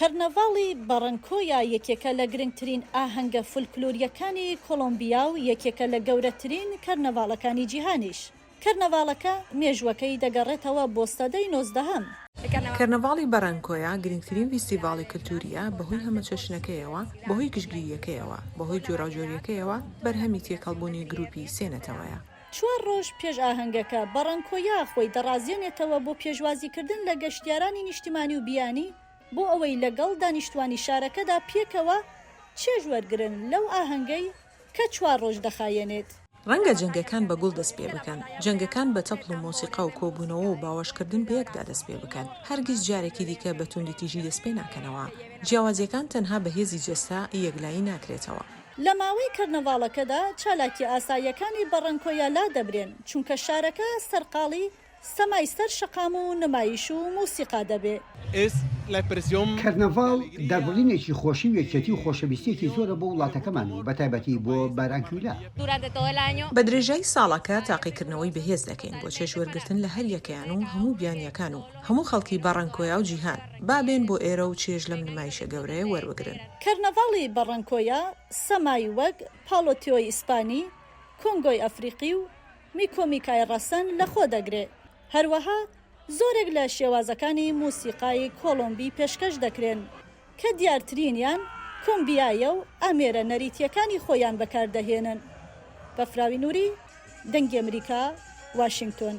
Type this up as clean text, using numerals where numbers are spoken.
کەرنەڤاڵی بەڕەنکۆیا یەکێکە لە گرنگترین ئاهەنگە فولکلۆریەکانی کۆلۆمبیا و یەکێکە لە گەورەترین کەرنەڤاڵەکانی جیهانیش. کەرنەڤاڵەکە مێژوەکەی دەگەڕێتەوە بۆ سەدەی 19ەم. کەرنەڤاڵی بەڕەنکۆیا گرنگترین فیستیڤاڵی کلتوریە بەهۆی هەمە چەشنەکەیەوە، بەهۆی گشتگیریەکەیەوە، بەهۆی جۆراوجۆریەکەیەوە، بەرهەمی تێکەڵبوونی گروپی سێنەتەوەیە. 4 ڕۆژ پێش ئاهەنگەکە بەڕەنکۆیا خۆی دەڕازێنێتەوە بۆ پێشوازیکردن لە گەشتیارانی نیشتیمانی و بیانی بۆ ئەوەی لەگەڵ دانیشتوانی شارەکەدا پێکەوە چێژ وەرگرن لەو ئاهەنگەی کە 4 ڕۆژ دەخایێنێت. ڕەنگە جەنگەکان بە گوڵ دەست پێ بکەن، جەنگەکان بە تەپڵ و مۆسیقا و کۆبوونەوە و باوەشکردن بە یەکدا دەست پێ بکەن، هەرگیز جارێکی دیکە بە توندی تیژی دەست پێ ناکەنەوە. جیاوازیەکان تەنها بە هێزی جەستا یەکلایی ناکرێتەوە. لە ماوەی کەرنەڤاڵەکەدا چالاکی ئاساییەکانی بەڕەنکۆیا لا دەبرێن، چونکە شارەکە سەرقاڵی سەمای سەر شەقام و نمایش و موسیقا دەبێت. کەرنەڤاڵ دەربڕینێکی خۆشی و یەکێتی و خۆشەویستێکی زۆرە بۆ وڵاتەکەمان و بەتایبەتی بۆ بارانکیولا. بە درێژایی ساڵەکە تاقیکردنەوەی بەهێز دەکەین بۆ چێژوەرگرتن لە هەر یەکەیان و هەموو بیانیەکان و هەموو خەڵکی بەڕەنکۆیا و جیهان بابێن بۆ ئێرە و چێژ لەم نمایشە گەورەیە وەربگرن. کەرنەڤاڵی بەڕەنکۆیا سەمای وەک پاڵۆتیۆی ئیسپانی، کۆنگۆی ئەفریقی و میکۆمیکای ڕەسەن لەخۆ دەگرێت. هەروەها زۆرێک لە شێوازەکانی موسیقای کۆلۆمبی پێشکەش دەکرێن کە دیارترینیان کۆمبیایە و ئامێرە نەریتیەکانی خۆیان بەکاردەهێنن. بەفراوی نووری، دەنگی ئەمریکا، واشنگتن.